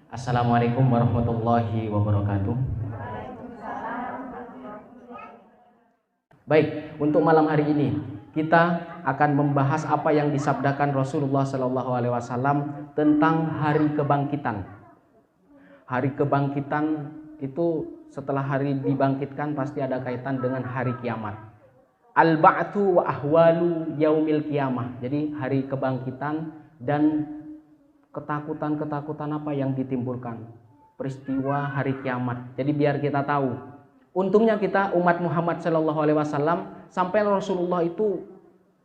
Assalamualaikum warahmatullahi wabarakatuh. Baik, untuk malam hari ini kita akan membahas apa yang disabdakan Rasulullah Shallallahu Alaihi Wasallam tentang hari kebangkitan. Hari kebangkitan itu setelah hari dibangkitkan pasti ada kaitan dengan hari kiamat. Al-ba'tsu wa ahwalu yaumil qiyamah. Jadi hari kebangkitan dan ketakutan-ketakutan apa yang ditimbulkan peristiwa hari kiamat. Jadi biar kita tahu. Untungnya kita umat Muhammad Shallallahu Alaihi Wasallam sampai Rasulullah itu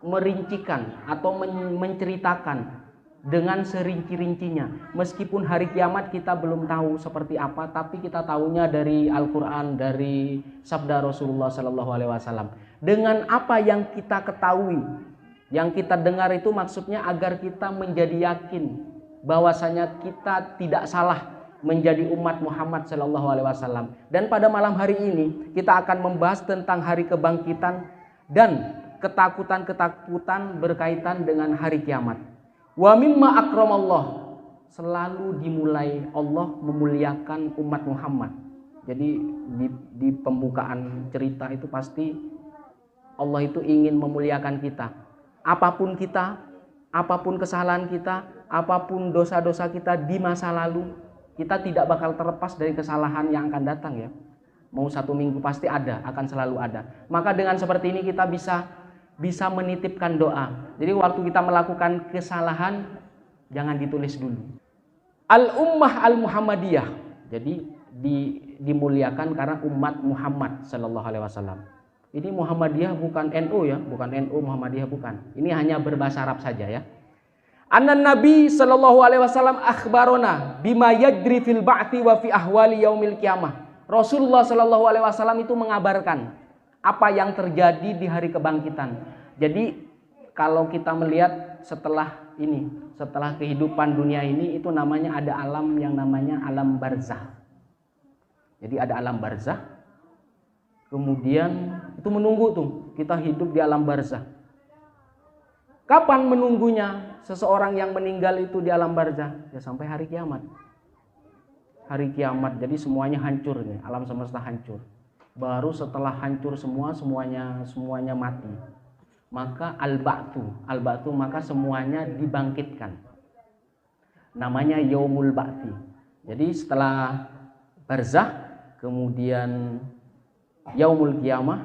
merincikan atau menceritakan dengan serinci-rincinya. Meskipun hari kiamat kita belum tahu seperti apa, tapi kita tahunya dari Al-Quran, dari sabda Rasulullah Shallallahu Alaihi Wasallam. Dengan apa yang kita ketahui, yang kita dengar itu maksudnya agar kita menjadi yakin bahwasanya kita tidak salah menjadi umat Muhammad Shallallahu Alaihi Wasallam. Dan pada malam hari ini kita akan membahas tentang hari kebangkitan dan ketakutan-ketakutan berkaitan dengan hari kiamat. Wa mimma akramallah, selalu dimulai Allah memuliakan umat Muhammad. Jadi di pembukaan cerita itu pasti Allah itu ingin memuliakan kita. Apapun kita, apapun kesalahan kita, apapun dosa-dosa kita di masa lalu, kita tidak bakal terlepas dari kesalahan yang akan datang ya. Mau 1 minggu pasti ada, akan selalu ada. Maka dengan seperti ini kita bisa menitipkan doa. Jadi waktu kita melakukan kesalahan jangan ditulis dulu. Al-ummah al-Muhammadiyah. Jadi dimuliakan karena umat Muhammad Sallallahu Alaihi Wasallam. Ini Muhammadiyah bukan NU ya, bukan NU Muhammadiyah bukan. Ini hanya berbahasa Arab saja ya. Annan Nabi Sallallahu Alaihi Wasallam akhbarona bima yajri fil ba'thi wa fi ahwali yaumil qiyamah. Rasulullah Sallallahu Alaihi Wasallam itu mengabarkan apa yang terjadi di hari kebangkitan. Jadi kalau kita melihat setelah kehidupan dunia ini itu namanya ada alam yang namanya alam barzah. Jadi ada alam barzah. Kemudian itu menunggu tuh kita hidup di alam barzah. Kapan menunggunya seseorang yang meninggal itu di alam barzah? Ya sampai hari kiamat. Hari kiamat. Jadi semuanya hancur nih, alam semesta hancur. Baru setelah hancur semuanya mati. Maka al-ba'tsu maka semuanya dibangkitkan. Namanya yaumul ba'tsi. Jadi setelah barzah, kemudian yaumul qiyamah,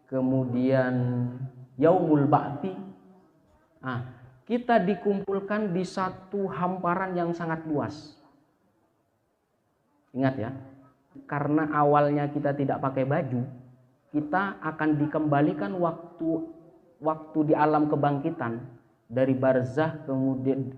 kemudian yaumul ba'tsi. Kita dikumpulkan di satu hamparan yang sangat luas. Ingat ya, karena awalnya kita tidak pakai baju, kita akan dikembalikan waktu di alam kebangkitan dari barzah, kemudian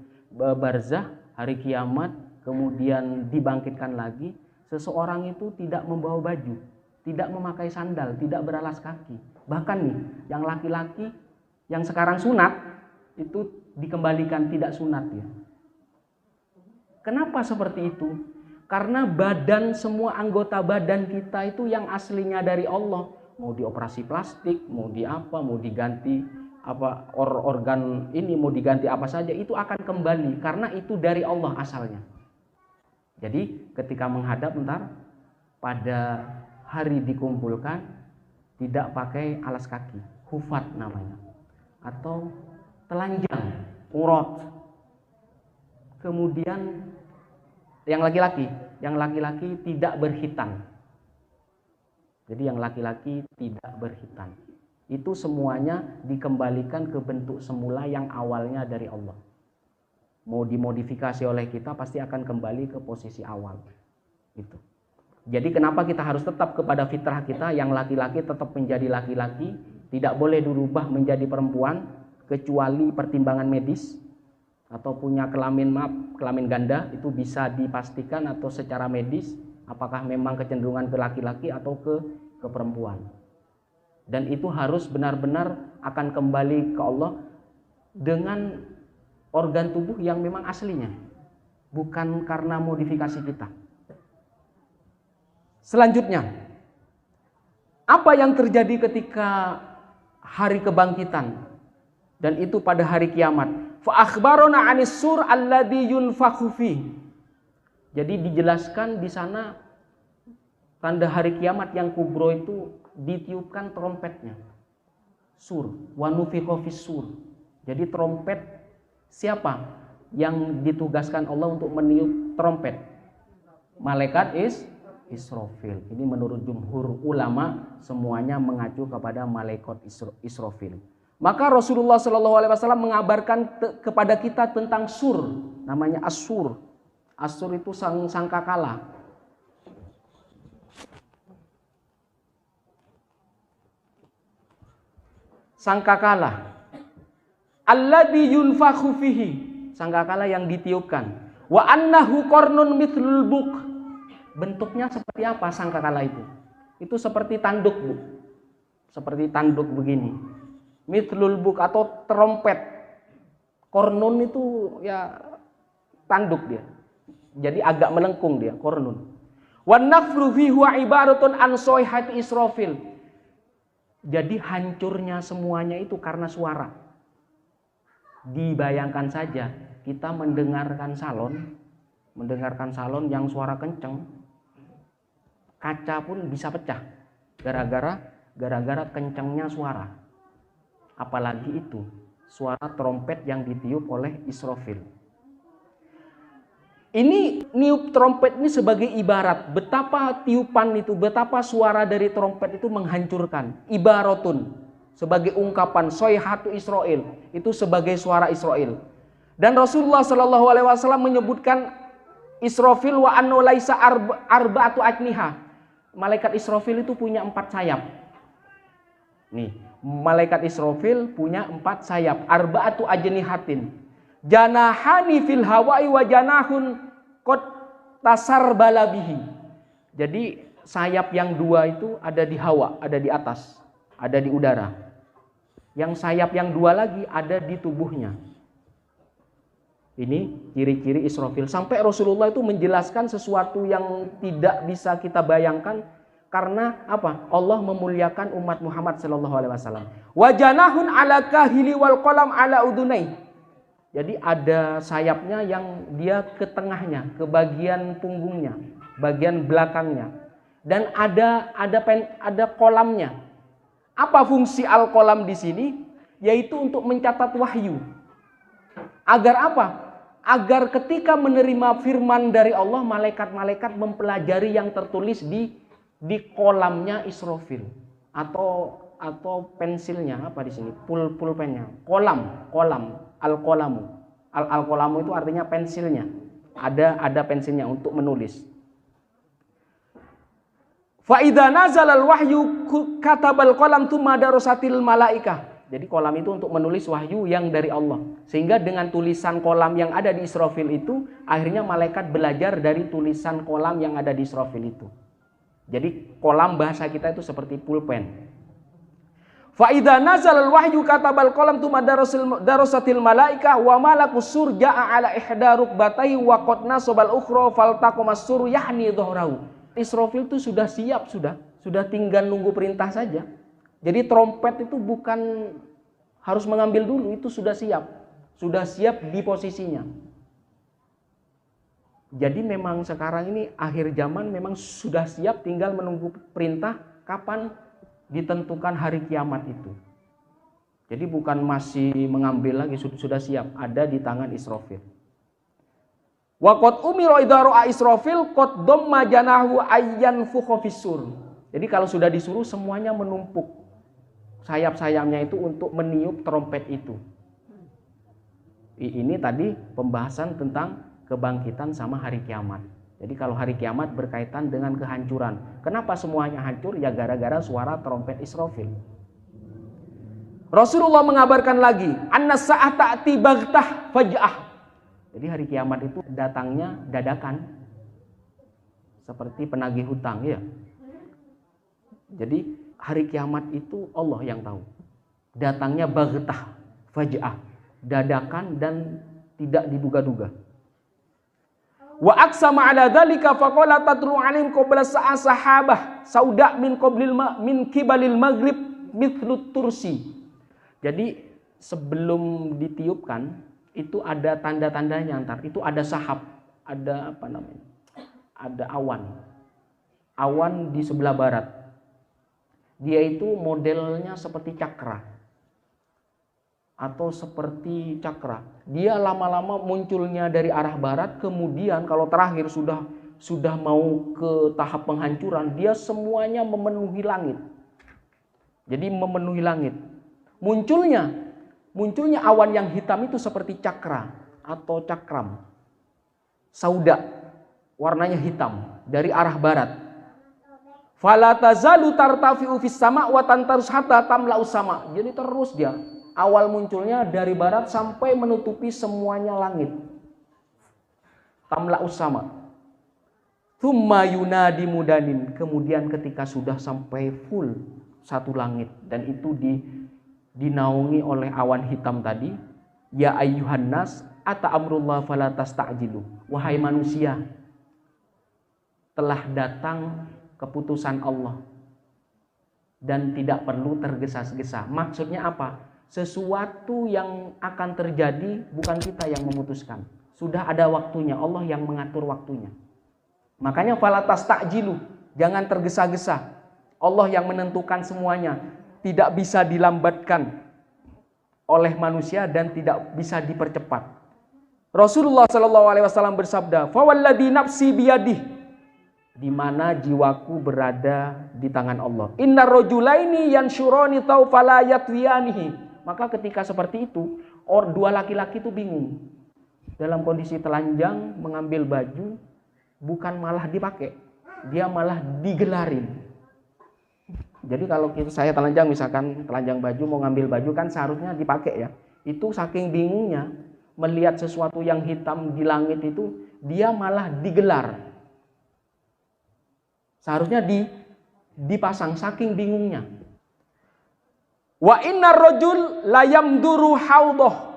hari kiamat, kemudian dibangkitkan lagi. Seseorang itu tidak membawa baju, tidak memakai sandal, tidak beralas kaki. Bahkan nih, yang laki-laki yang sekarang sunat itu dikembalikan tidak sunat ya. Kenapa seperti itu? Karena semua anggota badan kita itu yang aslinya dari Allah. Mau dioperasi plastik, mau diganti organ ini, mau diganti apa saja, itu akan kembali karena itu dari Allah asalnya. Jadi ketika menghadap pada hari dikumpulkan tidak pakai alas kaki, hufat namanya, atau telanjang, urot. Kemudian yang laki-laki tidak berkhitan. Jadi yang laki-laki tidak berkhitan. Itu semuanya dikembalikan ke bentuk semula yang awalnya dari Allah. Mau dimodifikasi oleh kita pasti akan kembali ke posisi awal. Gitu. Jadi kenapa kita harus tetap kepada fitrah kita, yang laki-laki tetap menjadi laki-laki, tidak boleh dirubah menjadi perempuan kecuali pertimbangan medis atau punya kelamin ganda, itu bisa dipastikan atau secara medis apakah memang kecenderungan ke laki-laki atau ke perempuan. Dan itu harus benar-benar akan kembali ke Allah dengan organ tubuh yang memang aslinya, bukan karena modifikasi kita. Selanjutnya, apa yang terjadi ketika hari kebangkitan? Dan itu pada hari kiamat. Fa akhbarona anis sur alladzi yunfakhu fi. Jadi dijelaskan di sana tanda hari kiamat yang kubro itu ditiupkan trompetnya. Sur, wa nufikha fis sur. Jadi trompet siapa yang ditugaskan Allah untuk meniup trompet? Malaikat Israfil. Ini menurut jumhur ulama semuanya mengacu kepada malaikat Israfil. Maka Rasulullah Shallallahu Alaihi Wasallam mengabarkan kepada kita tentang sur, namanya as-sur. As-sur itu sangkakala. Sangkakala. Alladzi yunfakhu fihi. Sangkakala yang ditiupkan. Wa annahu qarnun mithlul buk. Bentuknya seperti apa sangkakala itu? Itu seperti tanduk, Bu. Seperti tanduk begini. Mithlul buk atau trompet. Kornun itu ya tanduk dia. Jadi agak melengkung dia, kornun. Wan nafru fi huwa ibaratun an soihati Israfil. Jadi hancurnya semuanya itu karena suara. Dibayangkan saja kita mendengarkan salon yang suara kenceng, kaca pun bisa pecah gara-gara kencengnya suara. Apalagi itu suara trompet yang ditiup oleh Israfil. Ini niup trompet ini sebagai ibarat betapa tiupan itu, betapa suara dari trompet itu menghancurkan. Ibaratun sebagai ungkapan soihatu Israel, itu sebagai suara Israel. Dan Rasulullah Shallallahu Alaihi Wasallam menyebutkan Israfil wa annu laisa arba'atu ajniha. Malaikat Israfil itu punya 4 sayap. Nih, malaikat Israfil punya 4 sayap. Arba'atu ajnihatin. Janahani fil hawai wa janahun qad tasarbala bihi. Jadi sayap yang 2 itu ada di hawa, ada di atas, ada di udara. Yang sayap yang 2 lagi ada di tubuhnya. Ini ciri-ciri Israfil. Sampai Rasulullah itu menjelaskan sesuatu yang tidak bisa kita bayangkan karena apa? Allah memuliakan umat Muhammad sallallahu alaihi wasallam. Wa janahun ala kahili wal qalam ala udunai. Jadi ada sayapnya yang dia ke tengahnya, ke bagian punggungnya, bagian belakangnya. Dan ada kolamnya. Apa fungsi al-kolam di sini? Yaitu untuk mencatat wahyu. Agar apa? Agar ketika menerima firman dari Allah, malaikat-malaikat mempelajari yang tertulis di kolamnya Israfil atau pensilnya apa di sini? Pulpennya. Kolam. Al-qalamu itu artinya pensilnya. Ada pensilnya untuk menulis. Fa idza nazala al-wahyu katabal qalam tsumma darasatil malaikah. Jadi kolam itu untuk menulis wahyu yang dari Allah. Sehingga dengan tulisan kolam yang ada di Israfil itu, akhirnya malaikat belajar dari tulisan kolam yang ada di Israfil itu. Jadi kolam bahasa kita itu seperti pulpen. Fa idza nazala al-wahyu katabal qalam tsumma darasatil malaikah wa malakus sur jaa ala ihda rukbatayhi wa qad nasabal ukhra faltaqamas sur yahni dhahrahu. Israfil itu sudah siap, sudah tinggal nunggu perintah saja. Jadi trompet itu bukan harus mengambil dulu, itu sudah siap di posisinya. Jadi memang sekarang ini akhir zaman memang sudah siap, tinggal menunggu perintah kapan ditentukan hari kiamat itu. Jadi bukan masih mengambil lagi, sudah siap, ada di tangan Israfil. Wa qad umira idza ra'a Israfil qad damma janahu ayyan fukha fis-sur. Jadi kalau sudah disuruh semuanya menumpuk sayap-sayapnya itu untuk meniup trompet itu. Ini tadi pembahasan tentang kebangkitan sama hari kiamat. Jadi kalau hari kiamat berkaitan dengan kehancuran. Kenapa semuanya hancur? Ya gara-gara suara trompet Israfil. Rasulullah mengabarkan lagi, annas sa'at ta'ti baghtah faj'ah. Jadi hari kiamat itu datangnya dadakan. Seperti penagih hutang, ya. Jadi hari kiamat itu Allah yang tahu. Datangnya baghtah faj'ah, dadakan dan tidak diduga-duga. Wa aqsama ala dzalika faqala tatlu alim qabla sahabah sauda min kibalil maghrib mithlut tursi. Jadi sebelum ditiupkan itu ada tanda-tandanya, itu ada sahab, ada apa namanya? ada awan. Awan di sebelah barat. Dia itu modelnya seperti cakra. Atau seperti cakra. Dia lama-lama munculnya dari arah barat, kemudian kalau terakhir sudah mau ke tahap penghancuran, dia semuanya memenuhi langit. Jadi memenuhi langit. Munculnya awan yang hitam itu seperti cakra atau cakram. Sauda, warnanya hitam dari arah barat. Fala tazalu tartafi'u fis sama' wa tantarus hatta tamla'us sama'. Jadi terus dia awal munculnya dari barat sampai menutupi semuanya langit. Tamla'us sama'. Tsumma yunadi mudanin. Kemudian ketika sudah sampai full satu langit dan itu dinaungi oleh awan hitam tadi, ya ayyuhan nas ata amrullah fala tasta'jilu. Wahai manusia, telah datang keputusan Allah dan tidak perlu tergesa-gesa. Maksudnya apa? Sesuatu yang akan terjadi bukan kita yang memutuskan. Sudah ada waktunya, Allah yang mengatur waktunya. Makanya fala tasta'jilu, jangan tergesa-gesa. Allah yang menentukan semuanya, tidak bisa dilambatkan oleh manusia dan tidak bisa dipercepat. Rasulullah SAW bersabda, "Fawalladzi nafsi biyadihi," di mana jiwaku berada di tangan Allah. Innar rajulaini yanshurani fala yatwiyanihi. Maka ketika seperti itu, dua laki-laki itu bingung. Dalam kondisi telanjang mengambil baju, bukan malah dipakai, dia malah digelarin. Jadi kalau saya telanjang, misalkan telanjang baju mau ngambil baju kan seharusnya dipakai ya. Itu saking bingungnya melihat sesuatu yang hitam di langit itu, dia malah digelar. Seharusnya dipasang, saking bingungnya. Wa innar rajul la yamduru haudah.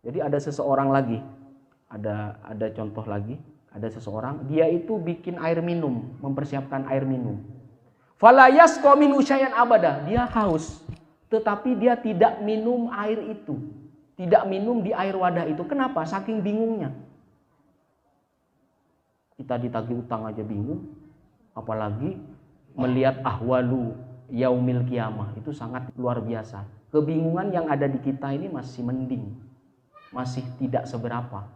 Jadi ada seseorang lagi. Ada contoh lagi, ada seseorang, dia itu bikin air minum, mempersiapkan air minum. Fala yasqa min usyayan abada. Dia haus, tetapi dia tidak minum air itu. Tidak minum di air wadah itu. Kenapa? Saking bingungnya. Kita ditagih utang aja bingung, apalagi melihat ahwalu yaumil kiamah, itu sangat luar biasa. Kebingungan yang ada di kita ini masih mending, masih tidak seberapa.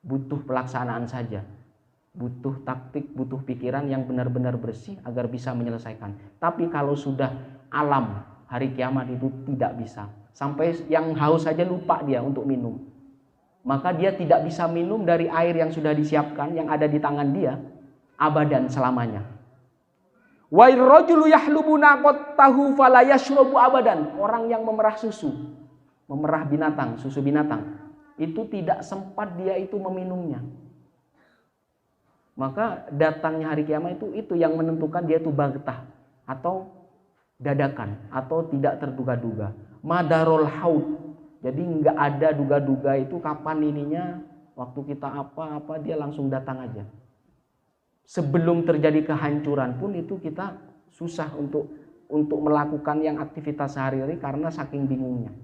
Butuh pelaksanaan saja, butuh taktik, butuh pikiran yang benar-benar bersih agar bisa menyelesaikan. Tapi kalau sudah alam hari kiamat itu tidak bisa. Sampai yang haus saja lupa dia untuk minum. Maka dia tidak bisa minum dari air yang sudah disiapkan, yang ada di tangan dia, abadan selamanya. Wa irrajulu yahlubu naqatahu fala yashrabu abadan. Orang yang memerah susu, memerah binatang, susu binatang, itu tidak sempat dia itu meminumnya. Maka datangnya hari kiamat itu yang menentukan dia itu baghtah atau dadakan atau tidak terduga-duga. Madarul haud. Jadi nggak ada duga-duga itu kapan ininya, waktu kita apa dia langsung datang aja. Sebelum terjadi kehancuran pun itu kita susah untuk melakukan yang aktivitas sehari-hari karena saking bingungnya.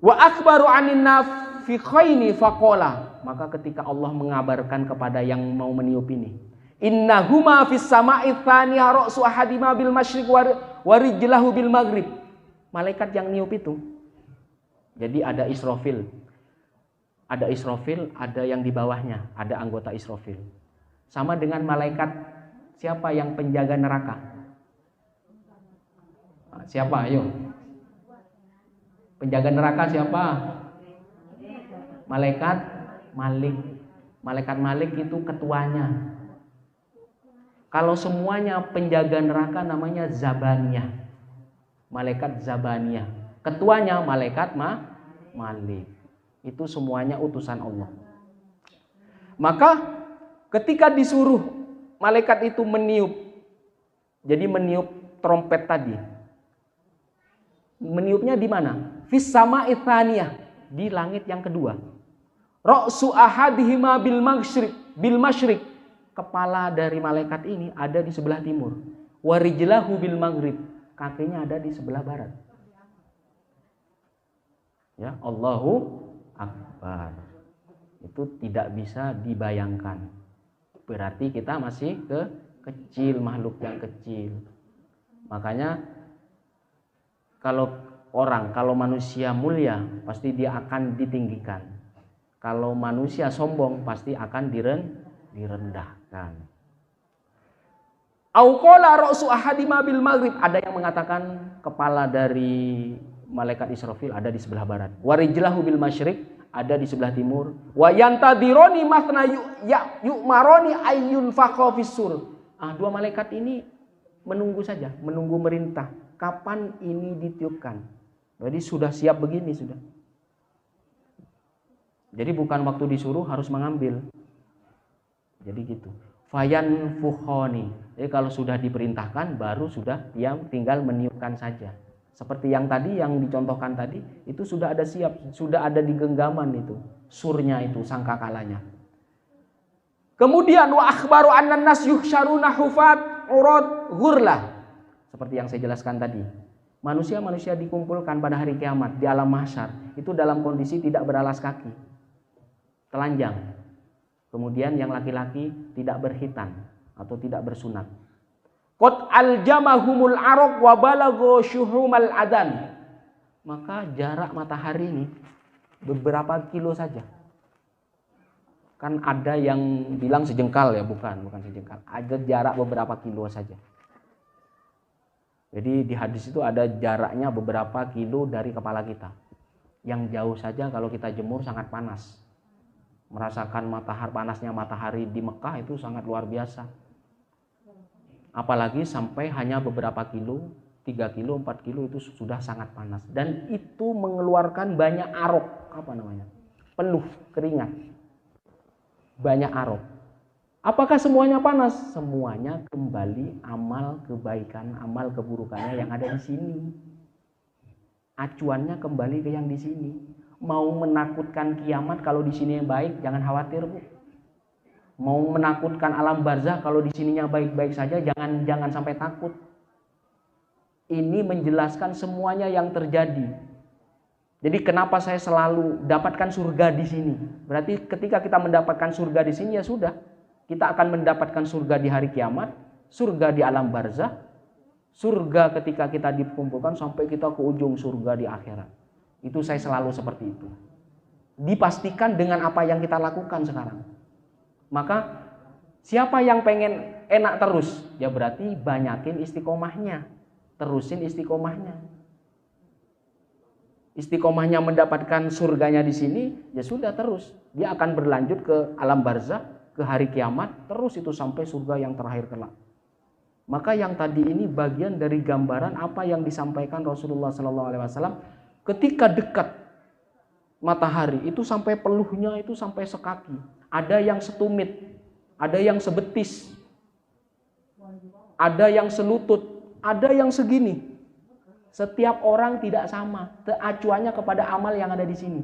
Wa akhbaru anin nafikhaini faqala. Maka ketika Allah mengabarkan kepada yang mau meniup ini, innahuma fis sama'i tsaniya ra'su ahadima bil masyriq wa rijlahu bil maghrib. Malaikat yang niup itu. Jadi ada Israfil. Ada Israfil, ada yang di bawahnya, ada anggota Israfil. Sama dengan malaikat siapa yang penjaga neraka? Siapa? Ayo. Penjaga neraka siapa? Malaikat Malik. Malaikat Malik itu ketuanya. Kalau semuanya penjaga neraka namanya Zabaniyah. Malaikat Zabaniyah. Ketuanya malaikat Malik. Itu semuanya utusan Allah. Maka ketika disuruh malaikat itu meniup, jadi meniup trompet tadi. Meniupnya di mana? Fis sama'i tsaniyah, di langit yang kedua. Ra'su ahadihima bil masyriq. Kepala dari malaikat ini ada di sebelah timur. Wa rijlahu bil maghrib. Kakinya ada di sebelah barat. Ya, Allahu Akbar. Itu tidak bisa dibayangkan. Berarti kita masih kecil, makhluk yang kecil. Makanya kalau manusia mulia pasti dia akan ditinggikan. Kalau manusia sombong pasti akan direndahkan. Au qala ra'su ahadima bil maghrib, ada yang mengatakan kepala dari malaikat Israfil ada di sebelah barat. Wa rijlahu bil masyriq, ada di sebelah timur. Wa yantadironi masna yu'maroni ayyun faqa fis-sur. Dua malaikat ini menunggu saja, menunggu merintah kapan ini ditiupkan. Jadi sudah siap begini sudah. Jadi bukan waktu disuruh harus mengambil. Jadi gitu. Fayan fukhoni. Jadi kalau sudah diperintahkan baru sudah diam, tinggal meniupkan saja. Seperti yang tadi yang dicontohkan tadi, itu sudah ada siap, sudah ada di genggaman itu, surnya itu, sangkakalanya. Kemudian wa akhbaru annan nas yuhsyaruna hufat urad ghurlah. Seperti yang saya jelaskan tadi. Manusia-manusia dikumpulkan pada hari kiamat di alam mahsyar itu dalam kondisi tidak beralas kaki, telanjang. Kemudian yang laki-laki tidak berkhitan atau tidak bersunat. Qad aljamahumul araq wa balagha syuhumal adan. Maka jarak matahari ini beberapa kilo saja. Kan ada yang bilang sejengkal ya, bukan sejengkal. Ada jarak beberapa kilo saja. Jadi di hadis itu ada jaraknya beberapa kilo dari kepala kita. Yang jauh saja kalau kita jemur sangat panas. Merasakan panasnya matahari di Mekah itu sangat luar biasa. Apalagi sampai hanya beberapa kilo, 3 kilo, 4 kilo itu sudah sangat panas. Dan itu mengeluarkan banyak arok, penuh keringat. Banyak arok. Apakah semuanya panas? Semuanya kembali amal kebaikan, amal keburukannya yang ada di sini. Acuannya kembali ke yang di sini. Mau menakutkan kiamat kalau di sini yang baik, jangan khawatir, Bu. Mau menakutkan alam barzah kalau di sininya baik-baik saja, jangan sampai takut. Ini menjelaskan semuanya yang terjadi. Jadi kenapa saya selalu dapatkan surga di sini? Berarti ketika kita mendapatkan surga di sini ya sudah, kita akan mendapatkan surga di hari kiamat, surga di alam barzah, surga ketika kita dikumpulkan sampai kita ke ujung surga di akhirat. Itu saya selalu seperti itu. Dipastikan dengan apa yang kita lakukan sekarang. Maka siapa yang pengen enak terus, ya berarti banyakin istiqomahnya, terusin istiqomahnya. Istiqomahnya mendapatkan surganya di sini, ya sudah terus. Dia akan berlanjut ke alam barzah, ke hari kiamat, terus itu sampai surga yang terakhir kelak. Maka yang tadi ini bagian dari gambaran apa yang disampaikan Rasulullah SAW ketika dekat matahari itu sampai peluhnya itu sampai sekaki. Ada yang setumit, ada yang sebetis, ada yang selutut, ada yang segini. Setiap orang tidak sama, acuannya kepada amal yang ada di sini.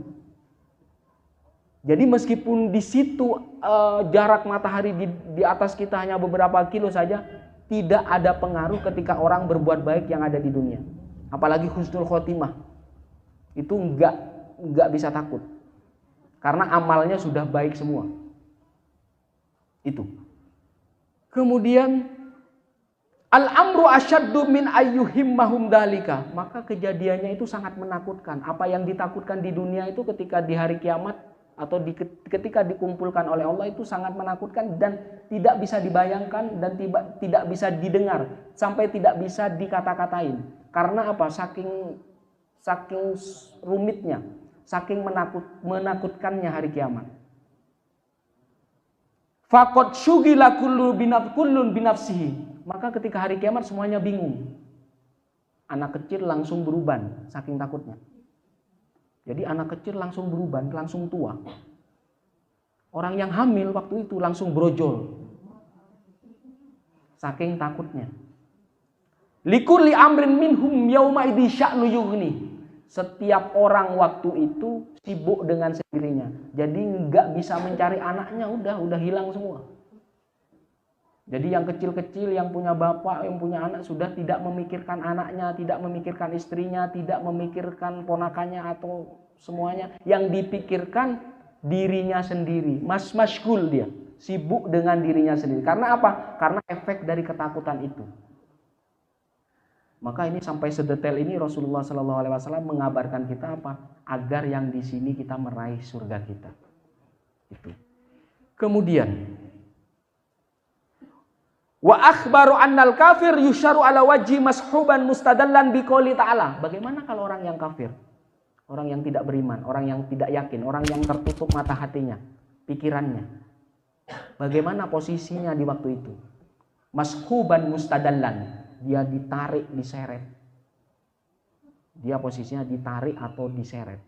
Jadi meskipun di situ jarak matahari di atas kita hanya beberapa kilo saja, tidak ada pengaruh ketika orang berbuat baik yang ada di dunia. Apalagi husnul khotimah, itu enggak bisa takut, karena amalnya sudah baik semua. Itu. Kemudian al-amru asyaddu min ayyuhimmahum dalika. Maka kejadiannya itu sangat menakutkan. Apa yang ditakutkan di dunia itu ketika di hari kiamat atau ketika dikumpulkan oleh Allah itu sangat menakutkan dan tidak bisa dibayangkan dan tidak bisa didengar sampai tidak bisa dikata-katain. Karena apa? Saking rumitnya, saking menakutkannya hari kiamat. Faqad syugila kullun binafsihi. Maka ketika hari kiamat semuanya bingung. Anak kecil langsung beruban saking takutnya. Jadi anak kecil langsung beruban, langsung tua. Orang yang hamil waktu itu langsung brojol. Saking takutnya. Likulli amrin minhum yauma idzi sya'nu yughni. Setiap orang waktu itu sibuk dengan sendirinya. Jadi nggak bisa mencari anaknya, udah hilang semua. Jadi yang kecil-kecil, yang punya bapak, yang punya anak sudah tidak memikirkan anaknya, tidak memikirkan istrinya, tidak memikirkan ponakannya atau semuanya. Yang dipikirkan dirinya sendiri. Masyghul dia, sibuk dengan dirinya sendiri. Karena apa? Karena efek dari ketakutan itu. Maka ini sampai sedetail ini Rasulullah SAW mengabarkan kita apa? Agar yang di sini kita meraih surga kita. Itu. Kemudian wa akhbaru annal kafir yusharu ala wajhi mashuban mustadallan biqouli ta'ala. Bagaimana kalau orang yang kafir? Orang yang tidak beriman, orang yang tidak yakin, orang yang tertutup mata hatinya, pikirannya. Bagaimana posisinya di waktu itu? Mashuban mustadallan. Dia ditarik, diseret. Dia posisinya ditarik atau diseret.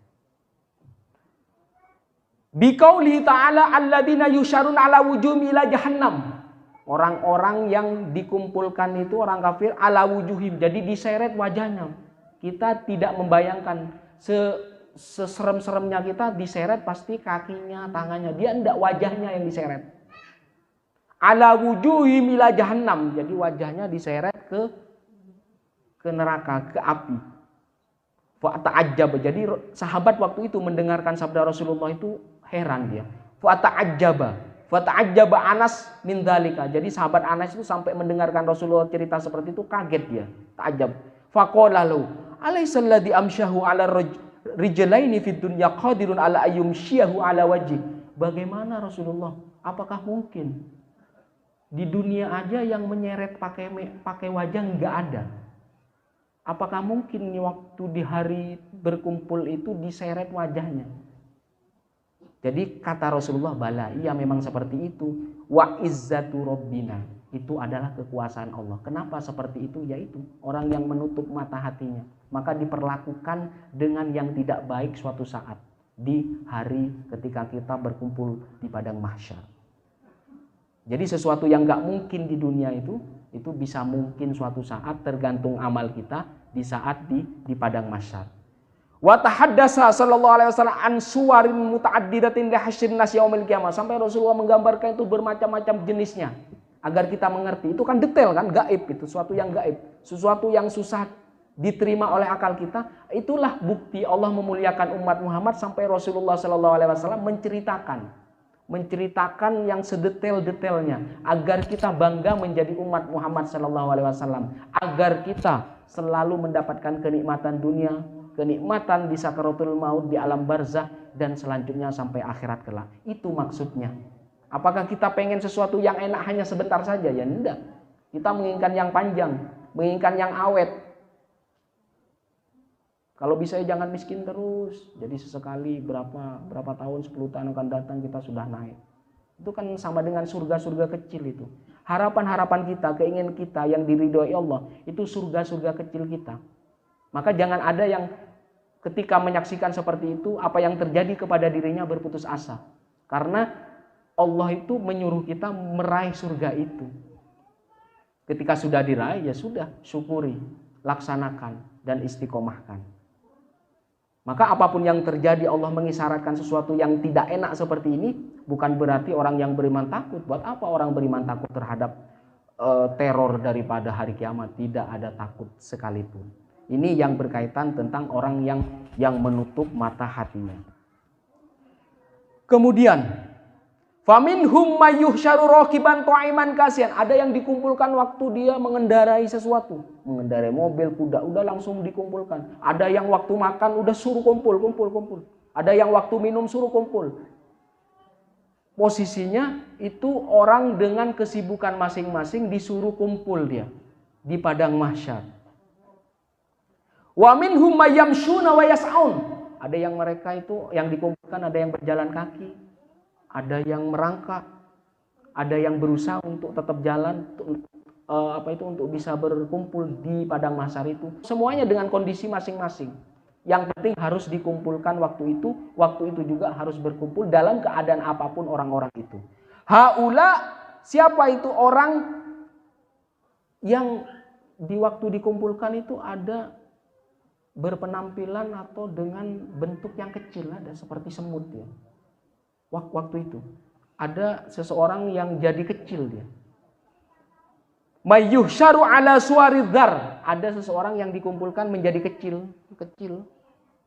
Biqouli ta'ala alladziina yusharun ala wujuhim ila jahannam. Orang-orang yang dikumpulkan itu orang kafir ala wujuhim, jadi diseret wajahnya. Kita tidak membayangkan seserem-seremnya kita diseret pasti kakinya, tangannya. Dia enggak, wajahnya yang diseret. Ala wujuhim ila jahannam, jadi wajahnya diseret ke neraka, ke api. Fa ta'ajjab, jadi sahabat waktu itu mendengarkan sabda Rasulullah itu heran dia. Fa ta'ajjaba. Fata'ajjaba Anas min dzalika. Jadi sahabat Anas itu sampai mendengarkan Rasulullah cerita seperti itu kaget dia, ta'ajjab. Faqala lahu, "Alaisal ladzi amsyahu 'ala rijlaini fid dunya qadirun 'ala ayyumshiyahu 'ala wajhi?" Bagaimana Rasulullah? Apakah mungkin di dunia aja yang menyeret pakai wajah enggak ada? Apakah mungkin waktu di hari berkumpul itu diseret wajahnya? Jadi kata Rasulullah, bala, iya memang seperti itu. Wa izzatu rabbina, itu adalah kekuasaan Allah. Kenapa seperti itu? Yaitu orang yang menutup mata hatinya, maka diperlakukan dengan yang tidak baik suatu saat di hari ketika kita berkumpul di padang mahsyar. Jadi sesuatu yang gak mungkin di dunia itu bisa mungkin suatu saat, tergantung amal kita di saat di padang mahsyar. Wa tahaddasa sallallahu alaihi wasallam an suwarin mutaaddidatin li hasyrin nas yaumil qiyamah. Sampai Rasulullah menggambarkan itu bermacam-macam jenisnya agar kita mengerti. Itu kan detail kan, gaib itu, sesuatu yang gaib, sesuatu yang susah diterima oleh akal kita. Itulah bukti Allah memuliakan umat Muhammad sampai Rasulullah sallallahu alaihi wasallam menceritakan yang sedetail-detailnya agar kita bangga menjadi umat Muhammad sallallahu alaihi wasallam, agar kita selalu mendapatkan kenikmatan dunia, kenikmatan di sakaratul maut, di alam barzah, dan selanjutnya sampai akhirat kelak. Itu maksudnya. Apakah kita pengen sesuatu yang enak hanya sebentar saja? Ya enggak. Kita menginginkan yang panjang, menginginkan yang awet. Kalau bisa jangan miskin terus. Jadi sesekali berapa tahun, 10 tahun akan datang kita sudah naik. Itu kan sama dengan surga-surga kecil itu. Harapan-harapan kita, keinginan kita yang diridhoi Allah, itu surga-surga kecil kita. Maka jangan ada yang ketika menyaksikan seperti itu, apa yang terjadi kepada dirinya berputus asa. Karena Allah itu menyuruh kita meraih surga itu. Ketika sudah diraih, ya sudah, syukuri, laksanakan, dan istiqomahkan. Maka apapun yang terjadi, Allah mengisyaratkan sesuatu yang tidak enak seperti ini, bukan berarti orang yang beriman takut. Buat apa orang beriman takut terhadap teror daripada hari kiamat? Tidak ada takut sekalipun. Ini yang berkaitan tentang orang yang menutup mata hatinya. Kemudian, faminhum mayyuhsyaru raqiban ta'iman kasian. Ada yang dikumpulkan waktu dia mengendarai sesuatu, mengendarai mobil, kuda, udah langsung dikumpulkan. Ada yang waktu makan udah suruh kumpul. Ada yang waktu minum suruh kumpul. Posisinya itu orang dengan kesibukan masing-masing disuruh kumpul dia di padang mahsyar. Wa minhum mayyamshuna wa yas'aun. Ada yang mereka itu yang dikumpulkan, ada yang berjalan kaki, ada yang merangkak, ada yang berusaha untuk tetap jalan untuk bisa berkumpul di padang mahsyar itu. Semuanya dengan kondisi masing-masing. Yang penting harus dikumpulkan waktu itu juga harus berkumpul dalam keadaan apapun orang-orang itu. Haula, siapa itu orang yang di waktu dikumpulkan itu ada berpenampilan atau dengan bentuk yang kecil, ada seperti semut ya. Waktu itu ada seseorang yang jadi kecil dia. Mayyuhsyaru ala suwaridzar, ada seseorang yang dikumpulkan menjadi kecil.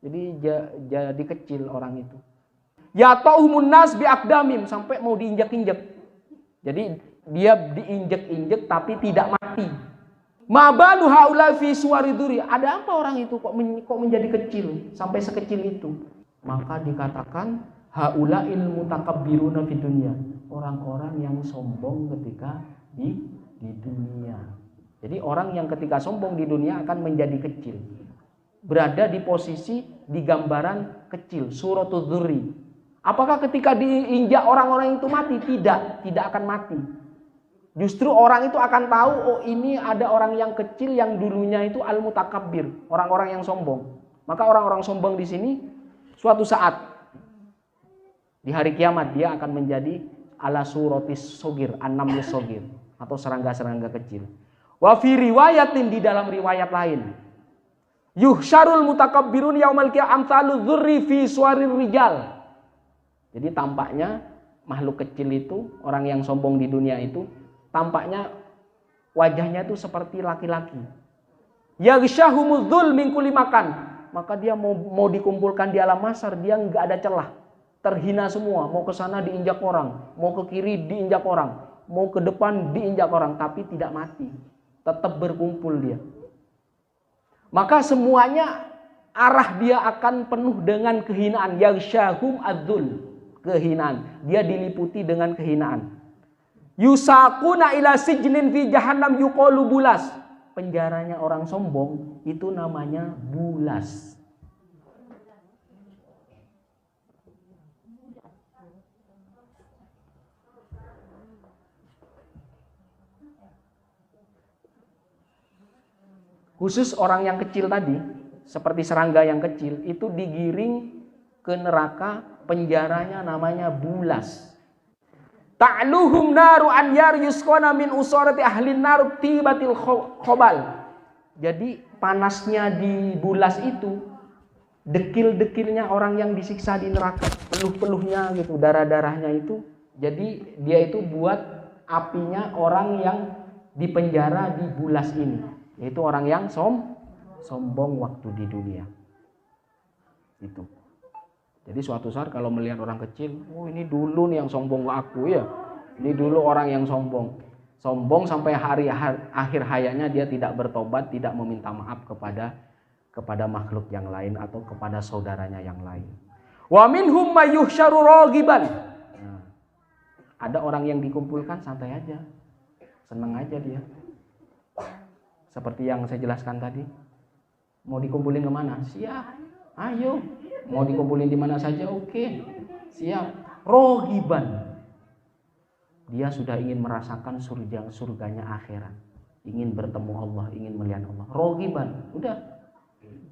Jadi jadi kecil orang itu. Ya ta'umun nas bi aqdamim, sampai mau diinjak-injak. Jadi dia diinjek-injek tapi tidak mati. Ma balu haula fi suwariduri. Ada apa orang itu kok menjadi kecil sampai sekecil itu? Maka dikatakan haula'il mutakabbiruna fid dunya. Orang-orang yang sombong ketika di dunia. Jadi orang yang ketika sombong di dunia akan menjadi kecil. Berada di posisi di gambaran kecil, suratul dzurri. Apakah ketika diinjak orang-orang itu mati? Tidak akan mati. Justru orang itu akan tahu, oh ini ada orang yang kecil yang dulunya itu al-mutakabbir, orang-orang yang sombong. Maka orang-orang sombong di sini suatu saat di hari kiamat dia akan menjadi ala suratis sogir, an-namlis sogir, atau serangga-serangga kecil. Wa fi riwayatin, di dalam riwayat lain, yuhsyarul mutakabbirun yaumal qiyamah amsalu dzurri fi suwarir rijal. Jadi tampaknya makhluk kecil itu, orang yang sombong di dunia itu, tampaknya wajahnya itu seperti laki-laki. Yaghsyahumudz dzul min kulli makan. Maka dia mau dikumpulkan di alam mahsyar, dia nggak ada celah. Terhina semua, mau ke sana diinjak orang, mau ke kiri diinjak orang, mau ke depan diinjak orang, tapi tidak mati. Tetap berkumpul dia. Maka semuanya arah dia akan penuh dengan kehinaan. Yaghsyahum adzul, kehinaan. Dia diliputi dengan kehinaan. Yusaquna ila sijnin fi jahannam yuqalu bulas. Penjaranya orang sombong itu namanya bulas. Khusus orang yang kecil tadi, seperti serangga yang kecil, itu digiring ke neraka, penjaranya namanya bulas. Ta'luhum naru an yar yusqana min usarati ahlin nar tibatil khobal. Jadi panasnya di bulas itu, dekil-dekilnya orang yang disiksa di neraka, peluh-peluhnya gitu, darah-darahnya itu. Jadi dia itu buat apinya orang yang dipenjara di bulas ini. Yaitu orang yang sombong waktu di dunia. Itu. Jadi suatu saat kalau melihat orang kecil, oh ini dulu nih yang sombong aku ya. Ini dulu orang yang sombong. Sombong sampai akhir hayatnya dia tidak bertobat, tidak meminta maaf kepada makhluk yang lain atau kepada saudaranya yang lain. Wa minhum may yuhsyaru raghiban. Nah, ada orang yang dikumpulkan santai aja. Senang aja dia. Seperti yang saya jelaskan tadi, mau dikumpulin kemana? Siap, ayo. Mau dikumpulin di mana saja, oke, siap. Rohiban, dia sudah ingin merasakan surganya akhirat, ingin bertemu Allah, ingin melihat Allah. Rohiban, udah.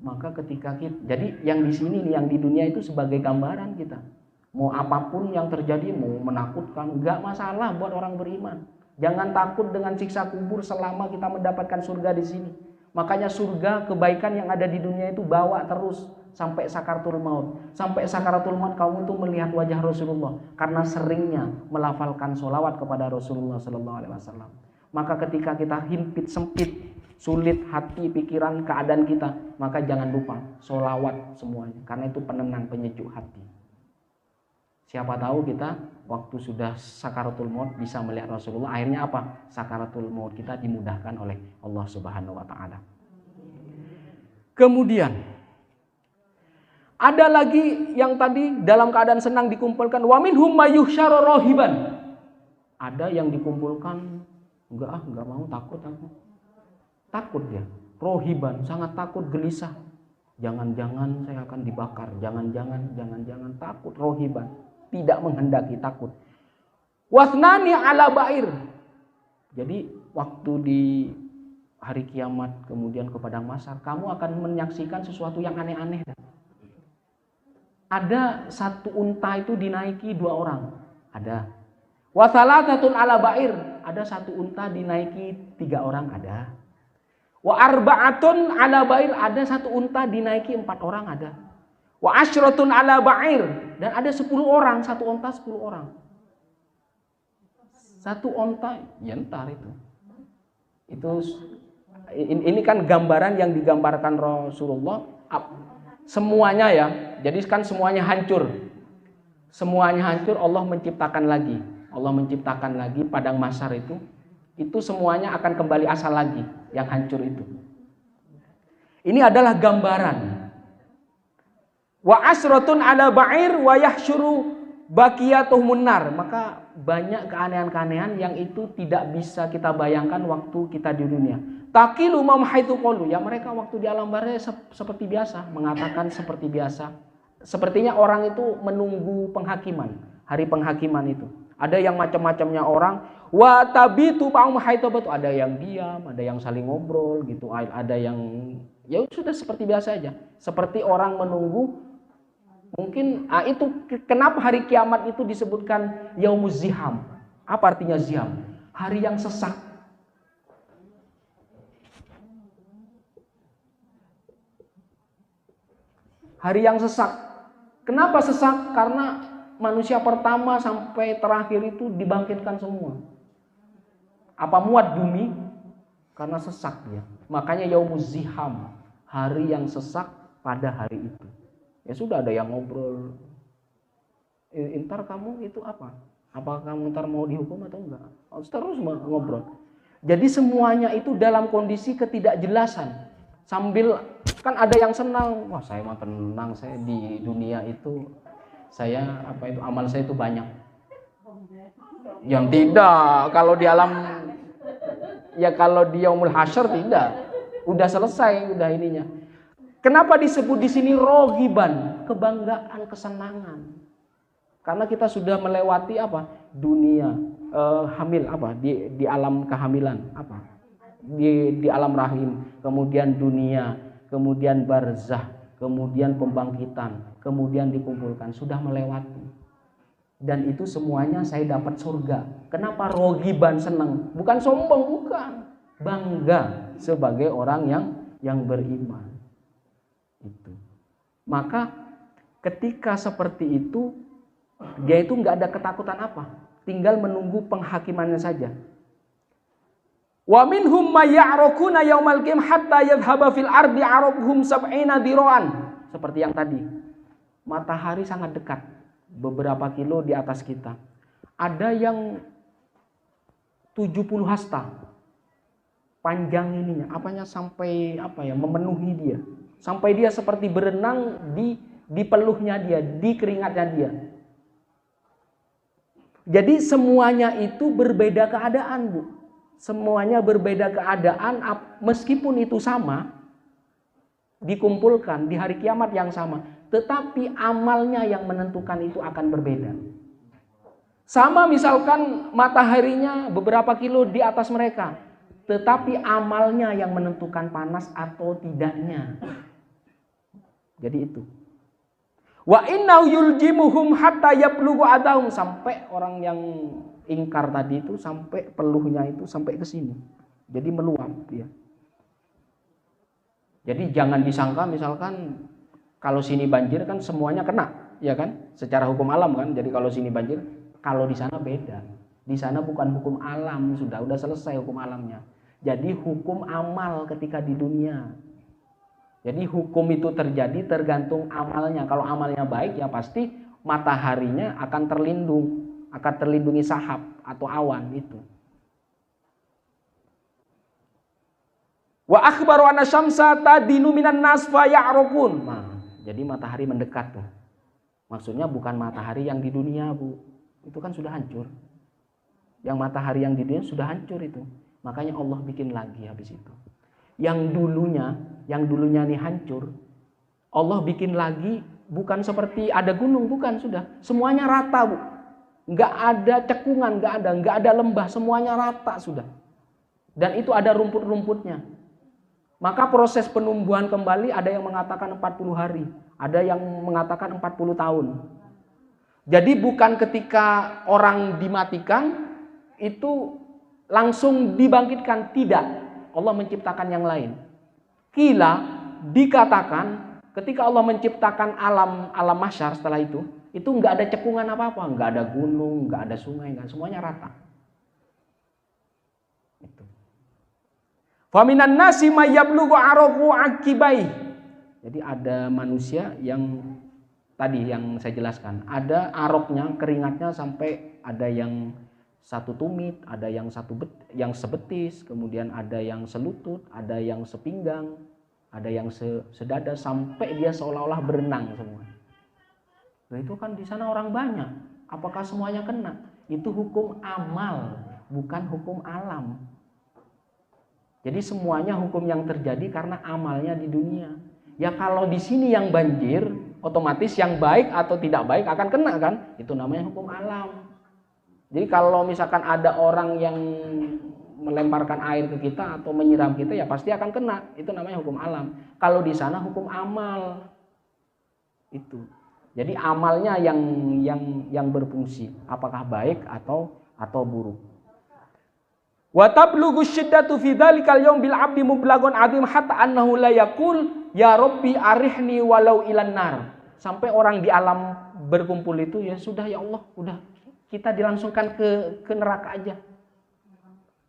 Maka ketika kita, jadi yang di sini nih, yang di dunia itu sebagai gambaran kita. Mau apapun yang terjadi, mau menakutkan, nggak masalah buat orang beriman. Jangan takut dengan siksa kubur selama kita mendapatkan surga di sini. Makanya surga, kebaikan yang ada di dunia itu bawa terus sampai sakaratul maut. Sampai sakaratul maut kamu itu melihat wajah Rasulullah karena seringnya melafalkan sholawat kepada Rasulullah Sallallahu Alaihi Wasallam. Maka ketika kita himpit sempit, sulit hati, pikiran, keadaan kita, maka jangan lupa sholawat semuanya karena itu penenang, penyejuk hati. Siapa tahu kita waktu sudah sakaratul maut bisa melihat Rasulullah. Akhirnya apa? Sakaratul maut kita dimudahkan oleh Allah Subhanahu wa taala. Kemudian ada lagi yang tadi dalam keadaan senang dikumpulkan, wa minhum may yuhsyaru rahiban. Ada yang dikumpulkan, enggak mau, takut aku. Takut dia. Rohiban, sangat takut, gelisah. Jangan-jangan saya akan dibakar, jangan-jangan takut, rohiban. Tidak menghendaki, takut. Wasnani ala ba'ir. Jadi waktu di hari kiamat kemudian ke padang mahsyar, kamu akan menyaksikan sesuatu yang aneh-aneh. Ada satu unta itu dinaiki 2 orang. Ada. Wasalatatun ala ba'ir. Ada satu unta dinaiki 3 orang. Ada. Wa arba'atun ala ba'ir. Ada satu unta dinaiki 4 orang. Ada. Wa asyratun ala ba'ir. Dan ada 10 orang, satu onta 10 orang. Satu onta, ya entar itu. Ini kan gambaran yang digambarkan Rasulullah. Semuanya ya, jadi kan semuanya hancur. semuanya hancur, Allah menciptakan lagi. Allah menciptakan lagi padang mahsyar itu semuanya akan kembali asal lagi yang hancur itu. Ini adalah gambaran. Wa asratun ala ba'ir wa yahsyuru baqiyatuhum nar. Maka banyak keanehan-keanehan yang itu tidak bisa kita bayangkan waktu kita di dunia. Taqilu mamhaitu qalu. Ya mereka waktu di alam barzah seperti biasa, mengatakan seperti biasa. Sepertinya orang itu menunggu penghakiman, hari penghakiman itu. Ada yang macam-macamnya orang, wa tabitu mamhaitubatu, ada yang diam, ada yang saling ngobrol gitu, ada yang ya sudah seperti biasa aja. Seperti orang menunggu mungkin itu kenapa hari kiamat itu disebutkan yaumuz ziham. Apa artinya ziham? Hari yang sesak. Hari yang sesak. Kenapa sesak? Karena manusia pertama sampai terakhir itu dibangkitkan semua. Apa muat bumi? Karena sesak dia. Makanya yaumuz ziham, hari yang sesak pada hari itu. Ya sudah, ada yang ngobrol. Ntar kamu itu apa? Apa kamu ntar mau dihukum atau enggak? Terus ngobrol. Jadi semuanya itu dalam kondisi ketidakjelasan. Sambil kan ada yang senang, wah saya mah tenang, saya di dunia itu saya amal saya itu banyak. Yang tidak, kalau di alam ya kalau di yaumul hasyr tidak. Udah selesai, udah ininya. Kenapa disebut di sini rohiban, kebanggaan, kesenangan? Karena kita sudah melewati apa? Dunia hamil apa? Di alam kehamilan apa? Di alam rahim, kemudian dunia, kemudian barzah, kemudian pembangkitan, kemudian dikumpulkan, sudah melewati. Dan itu semuanya saya dapat surga. Kenapa rohiban, senang? Bukan sombong, bukan. Bangga sebagai orang yang beriman. Itu. Maka ketika seperti itu, dia itu nggak ada ketakutan apa, tinggal menunggu penghakimannya saja. Wa minhum may ya'rukuna yaumal qiyamah hatta yadhhaba fil ardi 'arabuhum sab'ina dira'an. Seperti yang tadi. Matahari sangat dekat, beberapa kilo di atas kita. Ada yang 70 hasta. Panjang ininya, apanya sampai memenuhi dia. Sampai dia seperti berenang di peluhnya dia, di keringatnya dia. Jadi semuanya itu berbeda keadaan, Bu. Semuanya berbeda keadaan, meskipun itu sama, dikumpulkan di hari kiamat yang sama, tetapi amalnya yang menentukan itu akan berbeda. Sama misalkan mataharinya beberapa kilo di atas mereka, tetapi amalnya yang menentukan panas atau tidaknya. Jadi itu. Wa innahu yuljimuhum hatta yablughu adahum, sampai orang yang ingkar tadi itu sampai peluhnya itu sampai ke sini. Jadi meluap dia. Jadi jangan disangka misalkan kalau sini banjir kan semuanya kena, ya kan? Secara hukum alam kan. Jadi kalau sini banjir, kalau di sana beda. Di sana bukan hukum alam, sudah selesai hukum alamnya. Jadi hukum amal ketika di dunia. Jadi hukum itu terjadi tergantung amalnya. Kalau amalnya baik ya pasti mataharinya akan terlindungi sahab atau awan itu. Wa akhbaru anna syamsa tadinu minan nas fa ya'rukun. Nah, jadi matahari mendekat tuh. Maksudnya bukan matahari yang di dunia, Bu. Itu kan sudah hancur. Yang matahari yang di dunia sudah hancur itu. Makanya Allah bikin lagi habis itu. Yang dulunya nih hancur, Allah bikin lagi, bukan seperti ada gunung, bukan, sudah. Semuanya rata, Bu. Nggak ada cekungan, nggak ada lembah, semuanya rata sudah. Dan itu ada rumput-rumputnya. Maka proses penumbuhan kembali ada yang mengatakan 40 hari, ada yang mengatakan 40 tahun. Jadi bukan ketika orang dimatikan itu langsung dibangkitkan, tidak. Allah menciptakan yang lain. Kila, dikatakan ketika Allah menciptakan alam mahsyar setelah itu nggak ada cekungan apa-apa, nggak ada gunung, nggak ada sungai, nggak, semuanya rata. Itu. Faminan nasi may yablughu arafu akibai. Jadi ada manusia yang tadi yang saya jelaskan. Ada aroknya, keringatnya sampai ada yang 1 tumit, ada yang yang sebetis, kemudian ada yang selutut, ada yang sepinggang, ada yang sedada, sampai dia seolah-olah berenang semua. Nah, itu kan di sana orang banyak. Apakah semuanya kena? Itu hukum amal, bukan hukum alam. Jadi semuanya hukum yang terjadi karena amalnya di dunia. Ya kalau di sini yang banjir, otomatis yang baik atau tidak baik akan kena kan? Itu namanya hukum alam. Jadi kalau misalkan ada orang yang melemparkan air ke kita atau menyiram kita, ya pasti akan kena. Itu namanya hukum alam. Kalau di sana hukum amal. Itu. Jadi amalnya yang berfungsi, apakah baik atau buruk. Wa tablughu syiddatu fi dzalikal yaum bil 'abdi mublaghun 'adzim hatta annahu la yaqul ya rabbi arihni walau ilan nar. Sampai orang di alam berkumpul itu, ya sudah ya Allah, udah kita dilangsungkan ke neraka aja.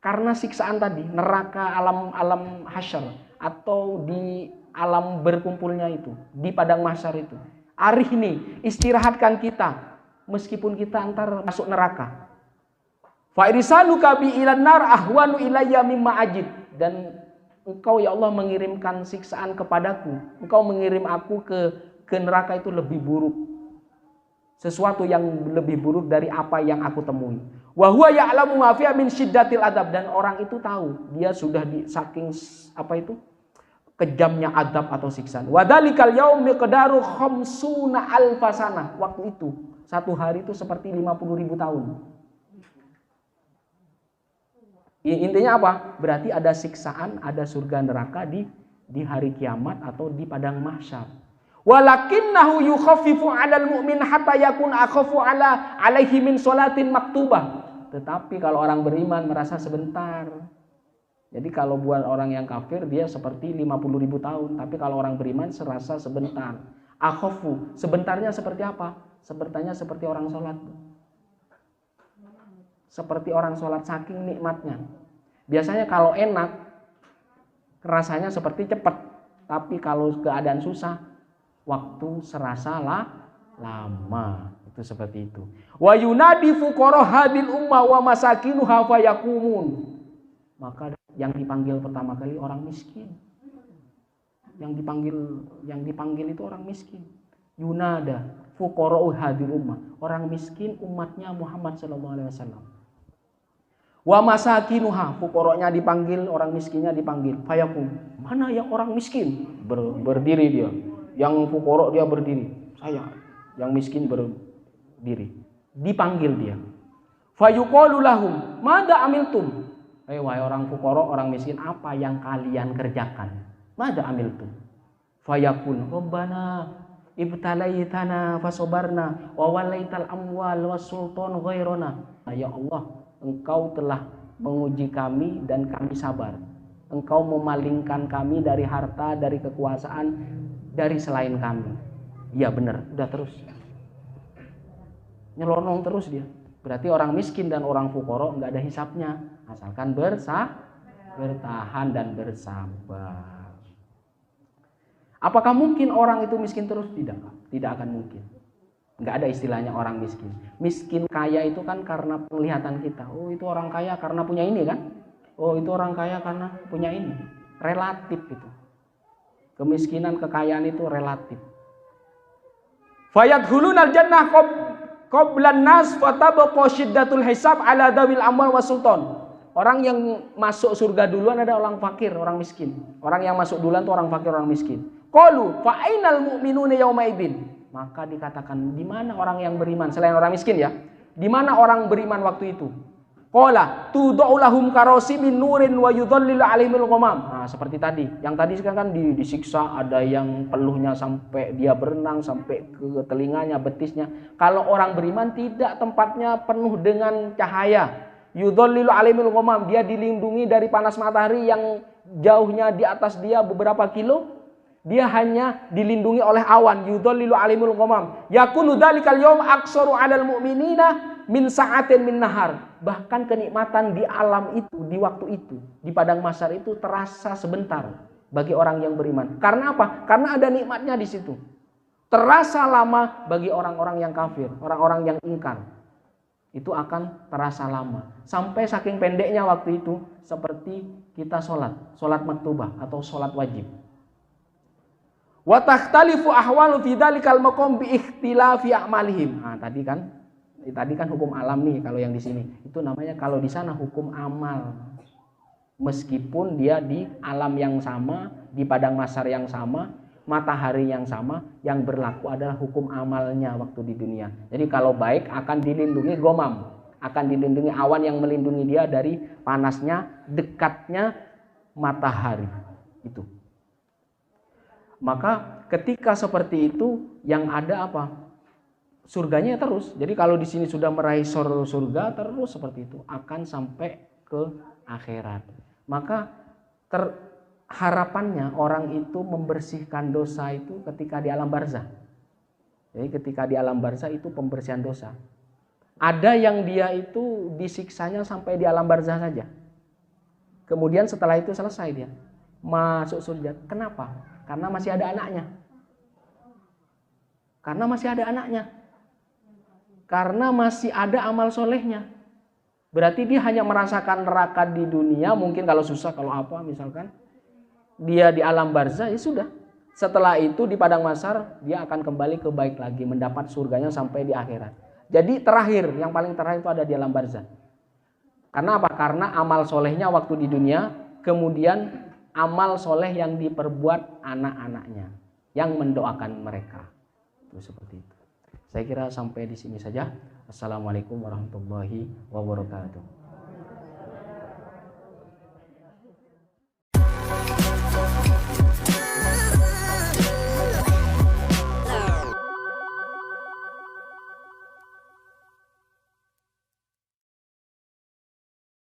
Karena siksaan tadi, neraka alam hasyar atau di alam berkumpulnya itu, di padang mahsyar itu. Arihni, istirahatkan kita meskipun kita antar masuk neraka. Fa irsaluka bi ilan nar ahwanu ilayya mimma ajid. Dan engkau ya Allah mengirimkan siksaan kepadaku, engkau mengirim aku ke neraka itu lebih buruk, sesuatu yang lebih buruk dari apa yang aku temui. Wa huwa ya'lamu ma fiha min syiddatil adab. Dan orang itu tahu, dia sudah saking kejamnya adab atau siksaan. Wa dzalikal yaum miqdaru khamsuna alfasanah. Waktu itu, satu hari itu seperti 50.000 tahun. Intinya apa? Berarti ada siksaan, ada surga neraka di hari kiamat atau di padang mahsyar. Walakinnahu yukhaffifu 'alal mu'min hatta yakun akhafu 'alaihi min sholatin maktubah. Tetapi kalau orang beriman merasa sebentar. Jadi kalau buat orang yang kafir dia seperti 50.000 tahun, tapi kalau orang beriman serasa sebentar. Akhafu, sebentarnya seperti apa? Sebentarnya seperti orang sholat. Seperti orang sholat, saking nikmatnya. Biasanya kalau enak rasanya seperti cepat, tapi kalau keadaan susah waktu serasa lama. Itu seperti itu. Wa yunadi fuqara hadil ummah wa masakinuha fayaqumun. Maka yang dipanggil pertama kali orang miskin. Yang dipanggil itu orang miskin. Yunada fuqara hadil ummah, orang miskin umatnya Muhammad sallallahu alaihi wasallam. Wa masakinuha, fuqaranya dipanggil, orang miskinnya dipanggil. Fayakum, mana yang orang miskin? Berdiri dia. Yang fuqara dia berdiri. Saya, yang miskin berdiri. Dipanggil dia. Fayuqalu lahum, madza amiltum? Wahai orang fuqara, orang miskin, apa yang kalian kerjakan? Madza amiltum? Fayaqul, Rabbana ibtalaitana fasabarna wa walaital amwal was sultan ghairana. Ya Allah, Engkau telah menguji kami dan kami sabar. Engkau memalingkan kami dari harta, dari kekuasaan, dari selain kami. Iya benar, udah terus. Nyelonong terus dia. Berarti orang miskin dan orang fuqara nggak ada hisapnya. Asalkan bertahan dan bersabar. Apakah mungkin orang itu miskin terus? Tidak akan mungkin. Nggak ada istilahnya orang miskin. Miskin kaya itu kan karena penglihatan kita. Oh itu orang kaya karena punya ini kan. Oh itu orang kaya karena punya ini. Relatif itu. Kemiskinan, kekayaan itu relatif. Fayadkhulunal jannah qablan nas fatabqa syiddatul hisab ala dawil amwal was sultan. Orang yang masuk surga duluan ada orang fakir, orang miskin. Orang yang masuk duluan itu orang fakir, orang miskin. Qalu fa ainal mu'minuna yauma idzin. Maka dikatakan, di mana orang yang beriman selain orang miskin ya? Di mana orang beriman waktu itu? Qala tud'u lahum karasimin nurin wa yudhallilu 'alaihimul ghamam. Nah, seperti tadi. Yang tadi kan disiksa, ada yang peluhnya sampai dia berenang sampai ke telinganya, betisnya. Kalau orang beriman tidak, tempatnya penuh dengan cahaya. Yudhallilu 'alaihimul ghamam, dia dilindungi dari panas matahari yang jauhnya di atas dia beberapa kilo. Dia hanya dilindungi oleh awan. Yudhallilu 'alaihimul ghamam. Yakunu dzalikal yaum aksaru 'alal mu'minina min sa'atin min nahar. Bahkan kenikmatan di alam itu, di waktu itu, di padang mahsyar itu terasa sebentar bagi orang yang beriman. Karena apa? Karena ada nikmatnya di situ. terasa lama bagi orang-orang yang kafir, orang-orang yang ingkar. Itu akan terasa lama. Sampai saking pendeknya waktu itu seperti kita sholat maktubah atau sholat wajib. Wa takhtalifu ahwalu fi dzalikal maqam bi ikhtilafi a'malihim. Nah, tadi kan hukum alam nih kalau yang di sini. Itu namanya kalau di sana hukum amal. Meskipun dia di alam yang sama, di padang mahsyar yang sama, matahari yang sama, yang berlaku adalah hukum amalnya waktu di dunia. Jadi kalau baik akan dilindungi gomam, akan dilindungi awan yang melindungi dia dari panasnya, dekatnya matahari itu. Maka ketika seperti itu yang ada apa? Surganya terus. Jadi kalau di sini sudah meraih surga terus seperti itu akan sampai ke akhirat. Maka harapannya orang itu membersihkan dosa itu ketika di alam barzah. Jadi ketika di alam barzah itu pembersihan dosa. Ada yang dia itu disiksanya sampai di alam barzah saja. Kemudian setelah itu selesai dia masuk surga. Kenapa? Karena masih ada anaknya. Karena masih ada anaknya. Karena masih ada amal solehnya. Berarti dia hanya merasakan neraka di dunia, mungkin kalau susah, kalau apa misalkan. Dia di alam barzah, ya sudah. Setelah itu di padang mahsyar dia akan kembali ke baik lagi, mendapat surganya sampai di akhirat. Jadi terakhir, yang paling terakhir itu ada di alam barzah. Karena apa? Karena amal solehnya waktu di dunia, kemudian amal soleh yang diperbuat anak-anaknya, yang mendoakan mereka. Itu seperti itu. Saya kira sampai di sini saja. Assalamualaikum warahmatullahi wabarakatuh.